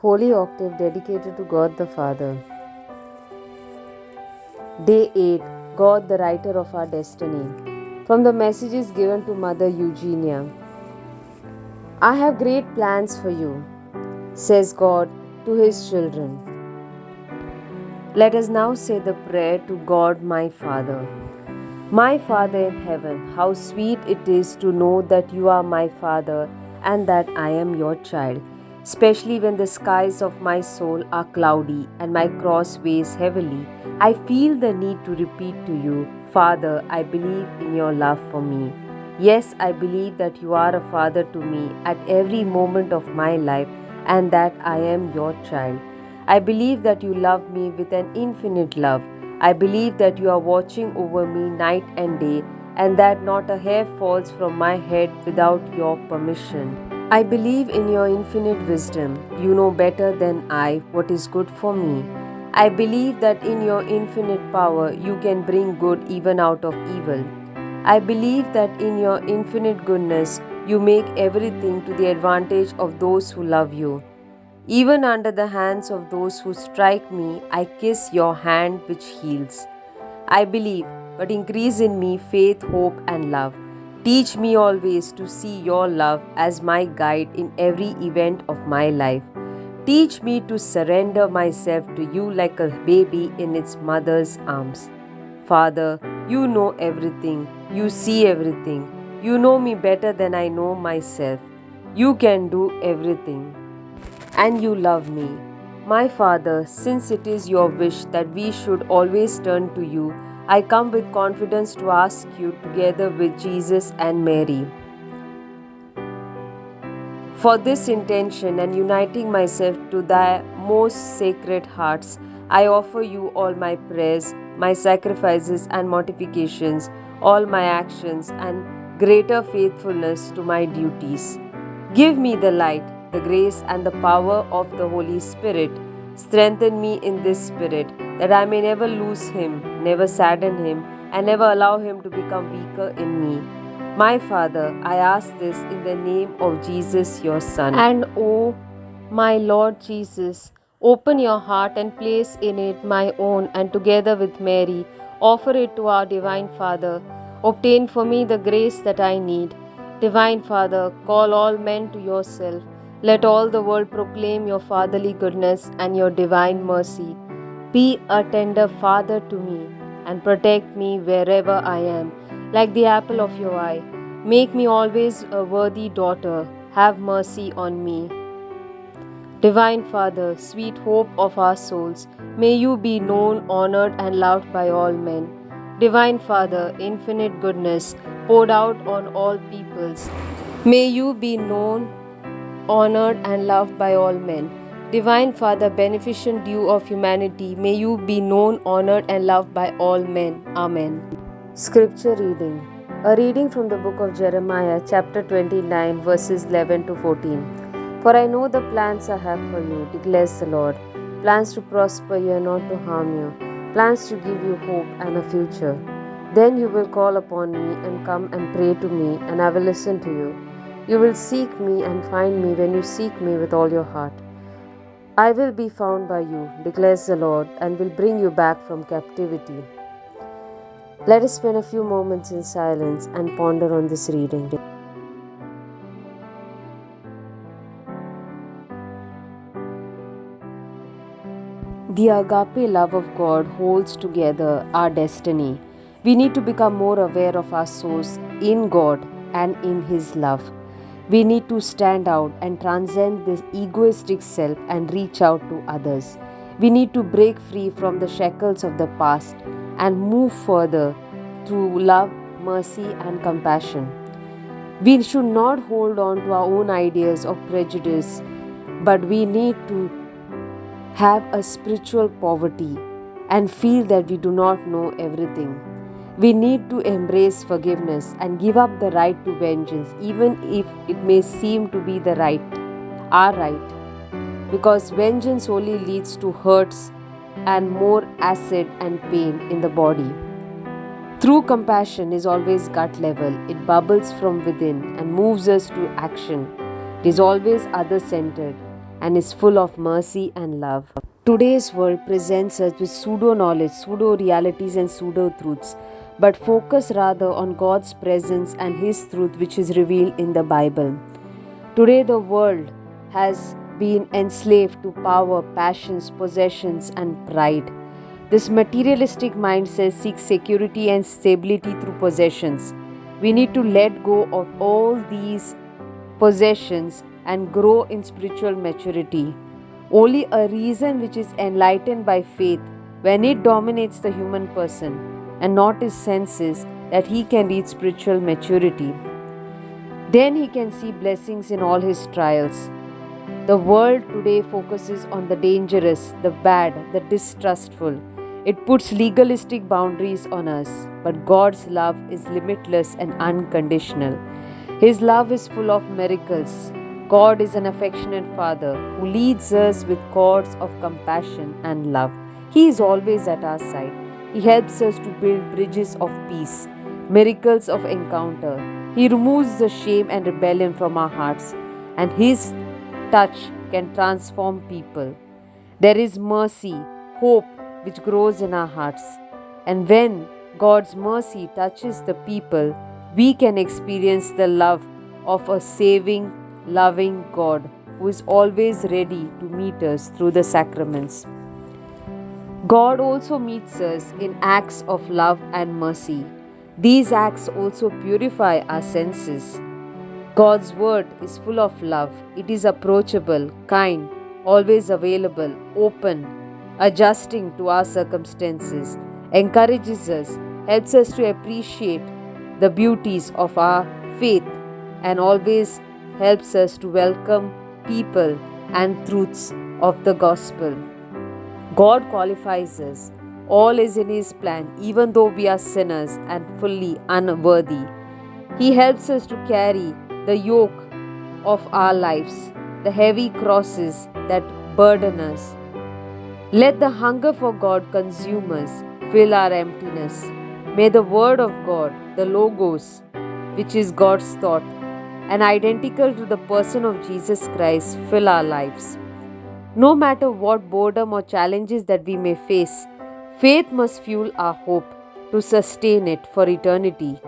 Holy Octave dedicated to God the Father. Day 8. God, the writer of our destiny. From the messages given to Mother Eugenia. I have great plans for you, says God to his children. Let us now say the prayer to God my Father. My Father in heaven, how sweet it is to know that you are my Father and that I am your child, especially when the skies of my soul are cloudy and my cross weighs heavily. I feel the need to repeat to you, Father, I believe in your love for me. Yes, I believe that you are a father to me at every moment of my life and that I am your child. I believe that you love me with an infinite love. I believe that you are watching over me night and day and that not a hair falls from my head without your permission. I believe in your infinite wisdom. You know better than I what is good for me. I believe that in your infinite power you can bring good even out of evil. I believe that in your infinite goodness you make everything to the advantage of those who love you. Even under the hands of those who strike me, I kiss your hand which heals. I believe, but increase in me faith, hope, and love. Teach me always to see your love as my guide in every event of my life. Teach me to surrender myself to you like a baby in its mother's arms. Father, you know everything, you see everything, you know me better than I know myself. You can do everything and you love me. My Father, since it is your wish that we should always turn to you, I come with confidence to ask you, together with Jesus and Mary, for this intention and uniting myself to thy most sacred hearts, I offer you all my prayers, my sacrifices and mortifications, all my actions and greater faithfulness to my duties. Give me the light, the grace and the power of the Holy Spirit. Strengthen me in this spirit, that I may never lose him, never sadden him, and never allow him to become weaker in me. My Father, I ask this in the name of Jesus, your Son. And O my Lord Jesus, open your heart and place in it my own, and together with Mary, offer it to our Divine Father. Obtain for me the grace that I need. Divine Father, call all men to yourself. Let all the world proclaim your fatherly goodness and your divine mercy. Be a tender Father to me and protect me wherever I am, like the apple of your eye. Make me always a worthy daughter. Have mercy on me. Divine Father, sweet hope of our souls, may you be known, honored, and loved by all men. Divine Father, infinite goodness, poured out on all peoples, may you be known, honored, and loved by all men. Divine Father, beneficent dew of humanity, may you be known, honored, and loved by all men. Amen. Scripture reading. A reading from the book of Jeremiah, chapter 29, verses 11 to 14. For I know the plans I have for you, declares the Lord, plans to prosper you and not to harm you, plans to give you hope and a future. Then you will call upon me and come and pray to me, and I will listen to you. You will seek me and find me when you seek me with all your heart. I will be found by you, declares the Lord, and will bring you back from captivity. Let us spend a few moments in silence and ponder on this reading. The agape love of God holds together our destiny. We need to become more aware of our source in God and in His love. We need to stand out and transcend this egoistic self and reach out to others. We need to break free from the shackles of the past and move further through love, mercy, and compassion. We should not hold on to our own ideas of prejudice, but we need to have a spiritual poverty and feel that we do not know everything. We need to embrace forgiveness and give up the right to vengeance, even if it may seem to be our right, because vengeance only leads to hurts and more acid and pain in the body. True compassion is always gut level. It bubbles from within and moves us to action. It is always other centered. and is full of mercy and love. Today's world presents us with pseudo knowledge, pseudo realities, and pseudo truths, but focus rather on God's presence and His truth, which is revealed in the Bible. Today, the world has been enslaved to power, passions, possessions, and pride. This materialistic mindset seeks security and stability through possessions. We need to let go of all these possessions and grow in spiritual maturity. Only a reason which is enlightened by faith, when it dominates the human person and not his senses, that he can reach spiritual maturity. Then he can see blessings in all his trials. The world today focuses on the dangerous, the bad, the distrustful. It puts legalistic boundaries on us, but God's love is limitless and unconditional. His love is full of miracles. God is an affectionate Father who leads us with cords of compassion and love. He is always at our side. He helps us to build bridges of peace, miracles of encounter. He removes the shame and rebellion from our hearts, and His touch can transform people. There is mercy, hope, which grows in our hearts. And when God's mercy touches the people, we can experience the love of a saving, loving God who is always ready to meet us through the sacraments. God also meets us in acts of love and mercy. These acts also purify our senses. God's word is full of love. It is approachable, kind, always available, open, adjusting to our circumstances, encourages us, helps us to appreciate the beauties of our faith, and always helps us to welcome people and truths of the gospel. God qualifies us. All is in His plan, even though we are sinners and fully unworthy. He helps us to carry the yoke of our lives, the heavy crosses that burden us. Let the hunger for God consume us, fill our emptiness. May the Word of God, the Logos, which is God's thought, and identical to the person of Jesus Christ, fill our lives. No matter what boredom or challenges that we may face, faith must fuel our hope to sustain it for eternity.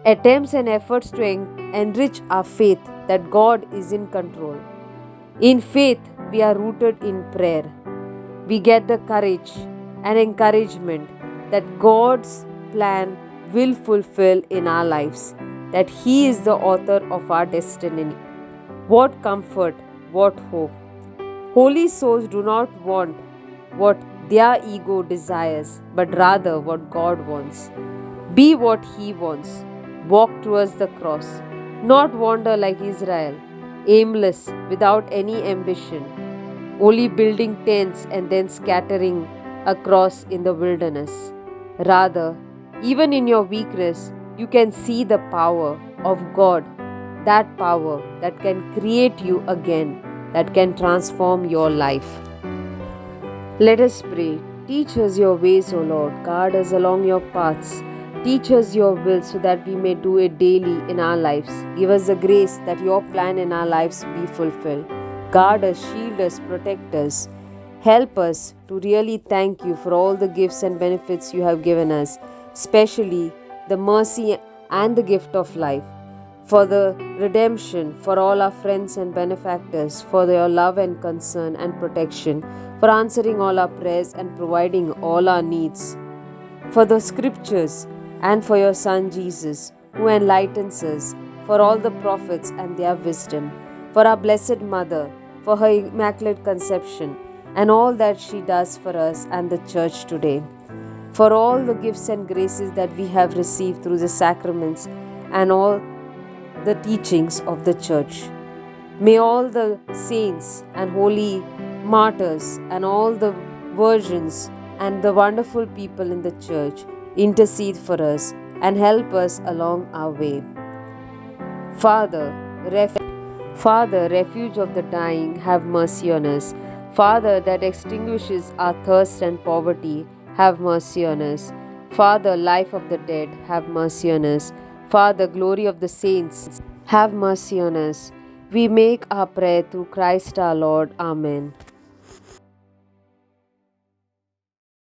Attempts and efforts to enrich our faith that God is in control. In faith, we are rooted in prayer. We get the courage and encouragement that God's plan will fulfill in our lives, that He is the author of our destiny. What comfort, what hope. Holy souls do not want what their ego desires, but rather what God wants. Be what He wants. Walk towards the cross. Not wander like Israel, aimless, without any ambition, only building tents and then scattering across in the wilderness. Rather, even in your weakness, you can see the power of God, that power that can create you again, that can transform your life. Let us pray. Teach us your ways, O Lord. Guard us along your paths. Teach us your will so that we may do it daily in our lives. Give us the grace that your plan in our lives be fulfilled. Guard us, shield us, protect us. Help us to really thank you for all the gifts and benefits you have given us, especially the mercy and the gift of life, for the redemption, for all our friends and benefactors, for your love and concern and protection, for answering all our prayers and providing all our needs, for the scriptures and for your Son Jesus, who enlightens us, for all the prophets and their wisdom, for our Blessed Mother, for her Immaculate Conception, and all that she does for us and the Church today, for all the gifts and graces that we have received through the sacraments and all the teachings of the Church. May all the saints and holy martyrs and all the virgins and the wonderful people in the Church intercede for us and help us along our way. Father, refuge of the dying, have mercy on us. Father, that extinguishes our thirst and poverty, have mercy on us. Father, life of the dead, have mercy on us. Father, glory of the saints, have mercy on us. We make our prayer through Christ our Lord. Amen.